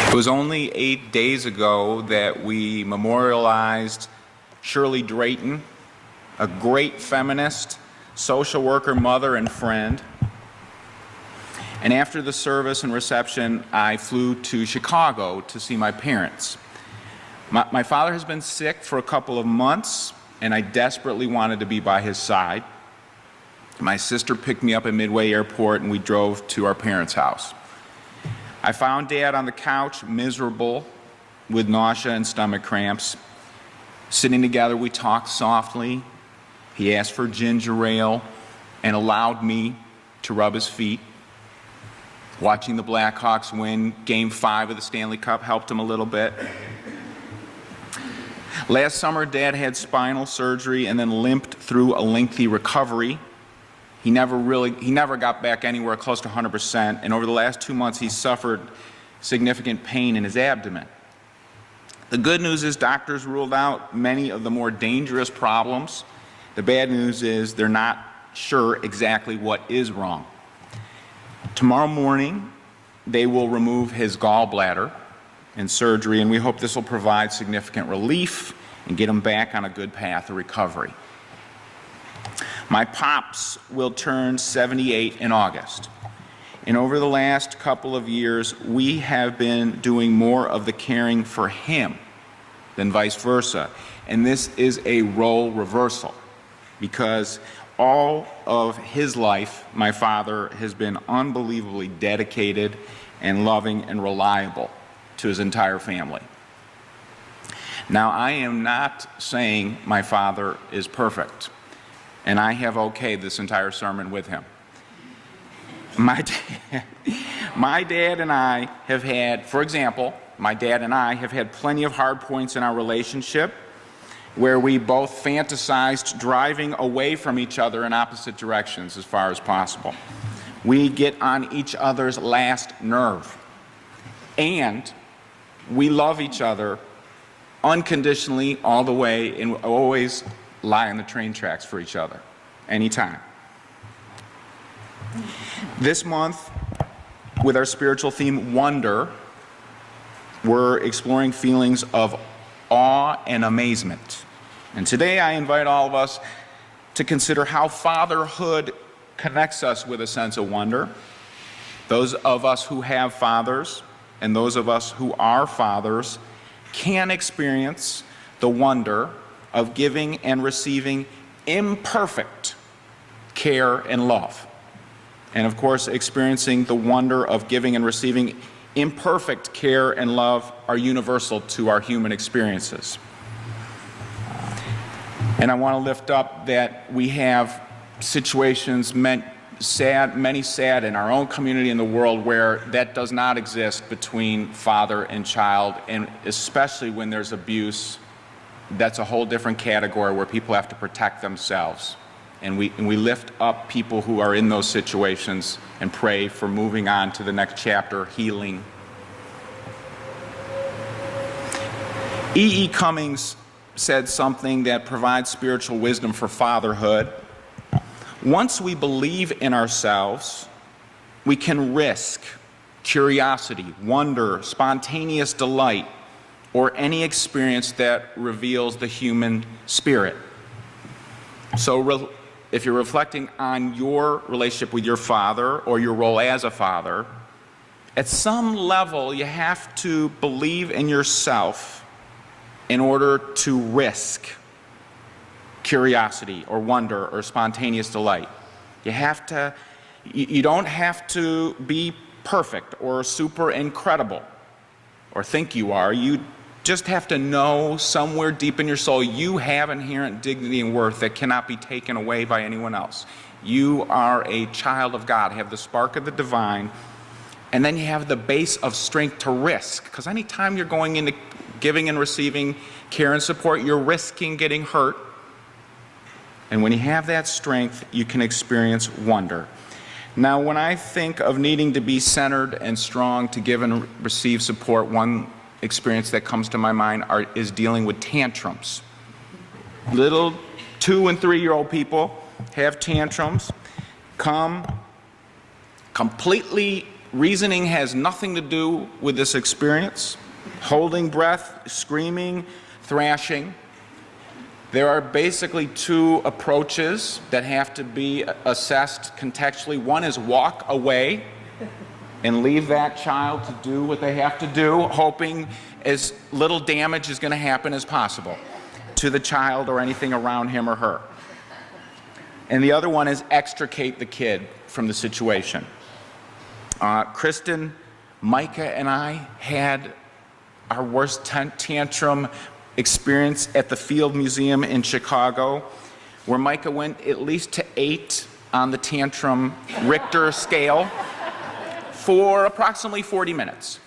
It was only 8 days ago that we memorialized Shirley Drayton, a great feminist, social worker, mother, and friend. And after the service and reception, I flew to Chicago to see my parents. My father has been sick for a couple of months, and I desperately wanted to be by his side. My sister picked me up at Midway Airport, and we drove to our parents' house. I found Dad on the couch, miserable, with nausea and stomach cramps. Sitting together, we talked softly. He asked for ginger ale and allowed me to rub his feet. Watching the Blackhawks win Game 5 of the Stanley Cup helped him a little bit. Last summer, Dad had spinal surgery and then limped through a lengthy recovery. He never got back anywhere close to 100%, and over the last 2 months, he suffered significant pain in his abdomen. The good news is doctors ruled out many of the more dangerous problems. The bad news is they're not sure exactly what is wrong. Tomorrow morning, they will remove his gallbladder in surgery, and we hope this will provide significant relief and get him back on a good path of recovery. My pops will turn 78 in August. And over the last couple of years, we have been doing more of the caring for him than vice versa. And this is a role reversal, because all of his life, my father has been unbelievably dedicated and loving and reliable to his entire family. Now, I am not saying my father is perfect, and I have okayed this entire sermon with him. My dad and I have had, for example, my dad and I have had plenty of hard points in our relationship where we both fantasized driving away from each other in opposite directions as far as possible. We get on each other's last nerve. And we love each other unconditionally all the way and always lie on the train tracks for each other, anytime. This month, with our spiritual theme, Wonder, we're exploring feelings of awe and amazement. And today I invite all of us to consider how fatherhood connects us with a sense of wonder. Those of us who have fathers and those of us who are fathers can experience the wonder of giving and receiving imperfect care and love. And of course, experiencing the wonder of giving and receiving imperfect care and love are universal to our human experiences. And I want to lift up that we have situations, many sad in our own community in the world where that does not exist between father and child, and especially when there's abuse, that's a whole different category where people have to protect themselves. And we lift up people who are in those situations and pray for moving on to the next chapter, healing. E.E. Cummings said something that provides spiritual wisdom for fatherhood. Once we believe in ourselves, we can risk curiosity, wonder, spontaneous delight, or any experience that reveals the human spirit. So if you're reflecting on your relationship with your father or your role as a father, at some level you have to believe in yourself in order to risk curiosity or wonder or spontaneous delight. You don't have to be perfect or super incredible or think you are. You just have to know somewhere deep in your soul you have inherent dignity and worth that cannot be taken away by anyone else. You are a child of God, have the spark of the divine, and then you have the base of strength to risk, because anytime you're going into giving and receiving care and support, you're risking getting hurt. And when you have that strength, you can experience wonder. Now, when I think of needing to be centered and strong to give and receive support, one experience that comes to my mind is dealing with tantrums. Little 2- and 3-year-old people have tantrums, come completely reasoning has nothing to do with this experience. Holding breath, screaming, thrashing. There are basically two approaches that have to be assessed contextually. One is walk away and leave that child to do what they have to do, hoping as little damage is going to happen as possible to the child or anything around him or her. And the other one is extricate the kid from the situation. Kristen, Micah, and I had our worst tantrum experience at the Field Museum in Chicago, where Micah went at least to 8 on the tantrum Richter scale for approximately 40 minutes.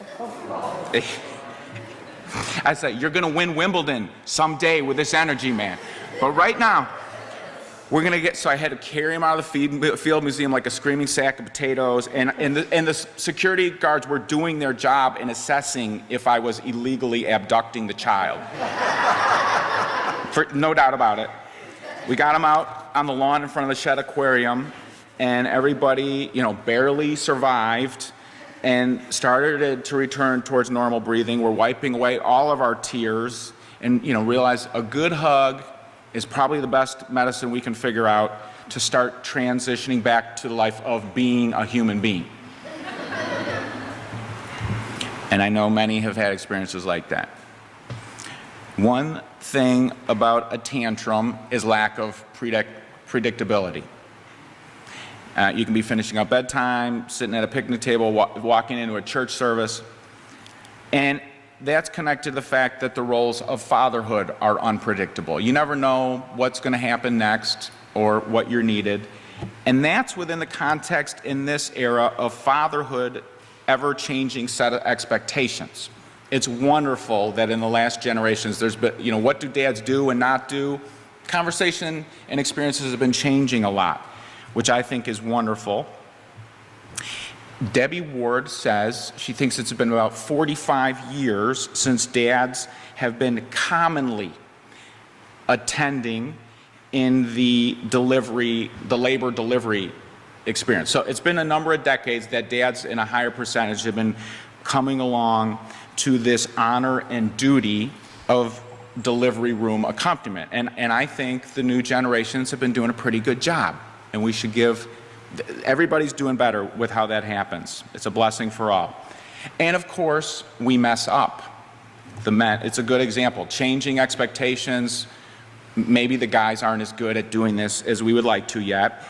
I said, you're going to win Wimbledon someday with this energy, man. But right now, we're going to get, so I had to carry him out of the Field Museum like a screaming sack of potatoes, and the security guards were doing their job in assessing if I was illegally abducting the child. No doubt about it. We got him out on the lawn in front of the Shed Aquarium, and everybody, barely survived and started to return towards normal breathing. We're wiping away all of our tears and, realized a good hug is probably the best medicine we can figure out to start transitioning back to the life of being a human being. And I know many have had experiences like that. One thing about a tantrum is lack of predictability. You can be finishing up bedtime, sitting at a picnic table, walking into a church service, and that's connected to the fact that the roles of fatherhood are unpredictable. You never know what's going to happen next or what you're needed. And that's within the context in this era of fatherhood, ever-changing set of expectations. It's wonderful that in the last generations there's been, what do dads do and not do? Conversation and experiences have been changing a lot, which I think is wonderful. Debbie Ward says she thinks it's been about 45 years since dads have been commonly attending in the labor delivery experience. So it's been a number of decades that dads in a higher percentage have been coming along to this honor and duty of delivery room accompaniment. And I think the new generations have been doing a pretty good job. And we should everybody's doing better with how that happens. It's a blessing for all. And of course, we mess up. It's a good example. Changing expectations. Maybe the guys aren't as good at doing this as we would like to yet.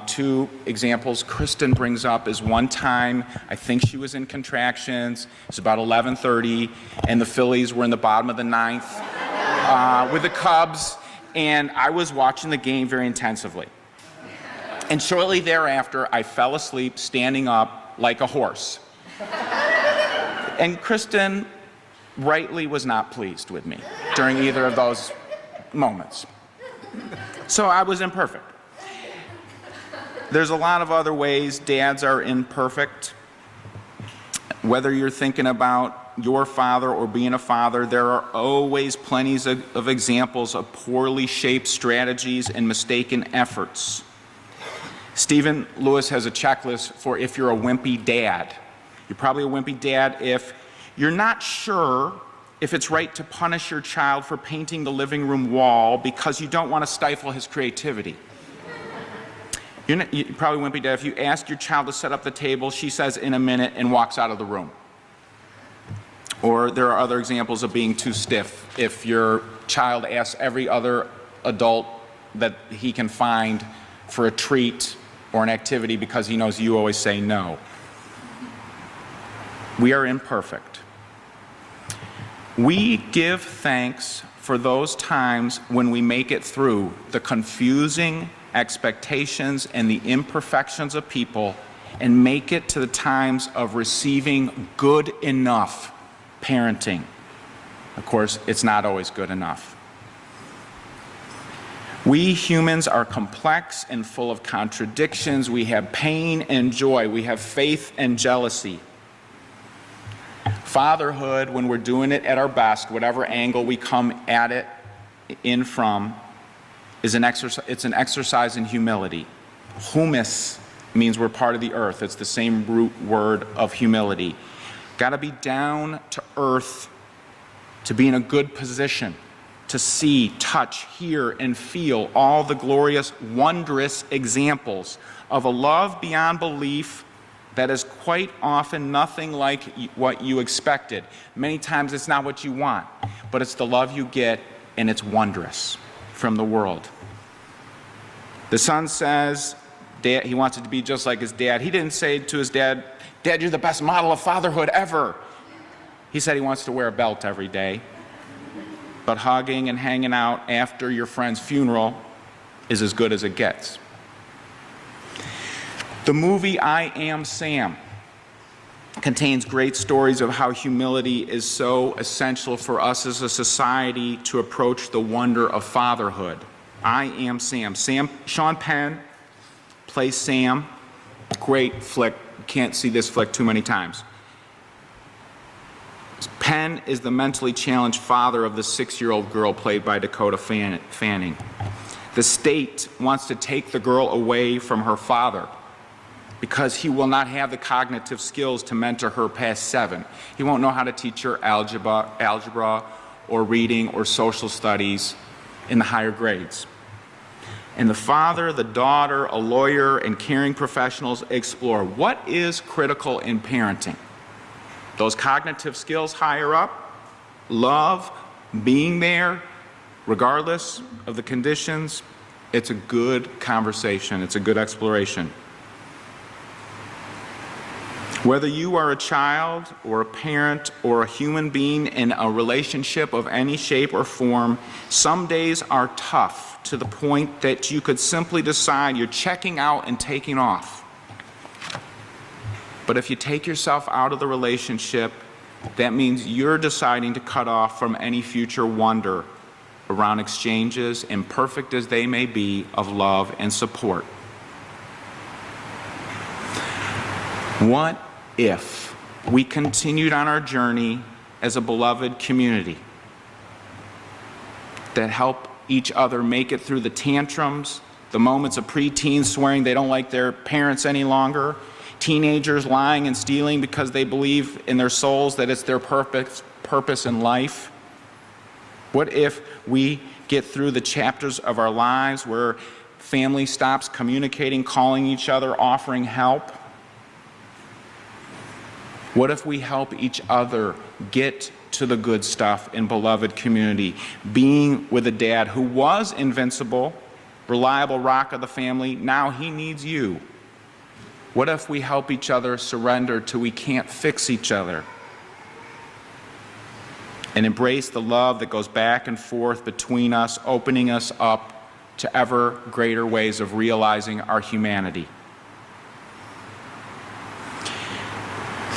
Two examples Kristen brings up is one time, I think she was in contractions. It's about 11:30, and the Phillies were in the bottom of the ninth with the Cubs, and I was watching the game very intensively. And shortly thereafter, I fell asleep standing up like a horse. And Kristen rightly was not pleased with me during either of those moments. So I was imperfect. There's a lot of other ways dads are imperfect. Whether you're thinking about your father or being a father, there are always plenty of examples of poorly shaped strategies and mistaken efforts. Stephen Lewis has a checklist for if you're a wimpy dad. You're probably a wimpy dad if you're not sure if it's right to punish your child for painting the living room wall because you don't want to stifle his creativity. You're probably a wimpy dad if you ask your child to set up the table, she says in a minute and walks out of the room. Or there are other examples of being too stiff. If your child asks every other adult that he can find for a treat or an activity because he knows you always say no. We are imperfect. We give thanks for those times when we make it through the confusing expectations and the imperfections of people and make it to the times of receiving good enough parenting. Of course, it's not always good enough. We humans are complex and full of contradictions. We have pain and joy. We have faith and jealousy. Fatherhood, when we're doing it at our best, whatever angle we come at it in from, is an exercise in humility. Humus means we're part of the earth. It's the same root word of humility. Got to be down to earth to be in a good position to see, touch, hear, and feel all the glorious, wondrous examples of a love beyond belief that is quite often nothing like what you expected. Many times it's not what you want, but it's the love you get, and it's wondrous from the world. The son says Dad, he wants it to be just like his dad. He didn't say to his dad, "Dad, you're the best model of fatherhood ever." He said he wants to wear a belt every day. But hugging and hanging out after your friend's funeral is as good as it gets. The movie I Am Sam contains great stories of how humility is so essential for us as a society to approach the wonder of fatherhood. I Am Sam. Sean Penn plays Sam. Great flick. You can't see this flick too many times. Penn is the mentally challenged father of the 6-year-old girl played by Dakota Fanning. The state wants to take the girl away from her father because he will not have the cognitive skills to mentor her past 7. He won't know how to teach her algebra or reading or social studies in the higher grades. And the father, the daughter, a lawyer, and caring professionals explore what is critical in parenting. Those cognitive skills higher up, love, being there, regardless of the conditions. It's a good conversation. It's a good exploration. Whether you are a child or a parent or a human being in a relationship of any shape or form, some days are tough to the point that you could simply decide you're checking out and taking off. But if you take yourself out of the relationship, that means you're deciding to cut off from any future wonder around exchanges, imperfect as they may be, of love and support. What if we continued on our journey as a beloved community that help each other make it through the tantrums, the moments of preteens swearing they don't like their parents any longer, teenagers lying and stealing because they believe in their souls that it's their purpose in life? What if we get through the chapters of our lives where family stops communicating, calling each other, offering help? What if we help each other get to the good stuff in beloved community? Being with a dad who was invincible, reliable rock of the family, now he needs you. What if we help each other surrender till we can't fix each other? And embrace the love that goes back and forth between us, opening us up to ever greater ways of realizing our humanity.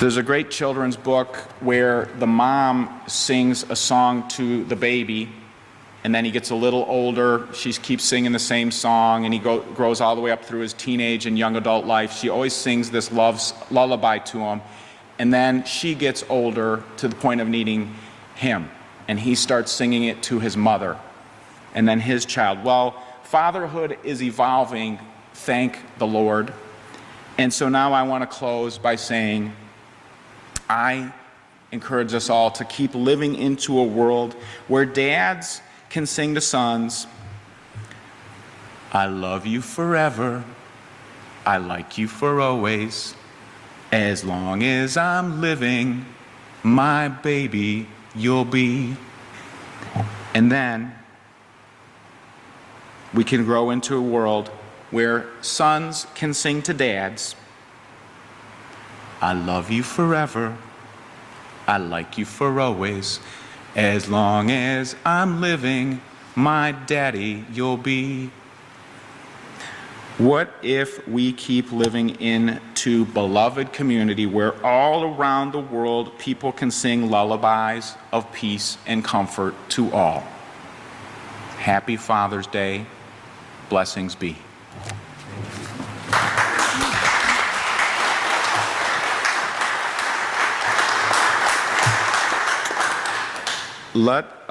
There's a great children's book where the mom sings a song to the baby, and then he gets a little older, she keeps singing the same song, and he grows all the way up through his teenage and young adult life. She always sings this lullaby to him, and then she gets older to the point of needing him, and he starts singing it to his mother, and then his child. Well, fatherhood is evolving, thank the Lord. And so now I want to close by saying, I encourage us all to keep living into a world where dads can sing to sons, "I love you forever, I like you for always, as long as I'm living, my baby you'll be." And then we can grow into a world where sons can sing to dads, "I love you forever, I like you for always, as long as I'm living, my daddy you'll be." What if we keep living into beloved community where all around the world people can sing lullabies of peace and comfort to all? Happy Father's Day. Blessings be. Let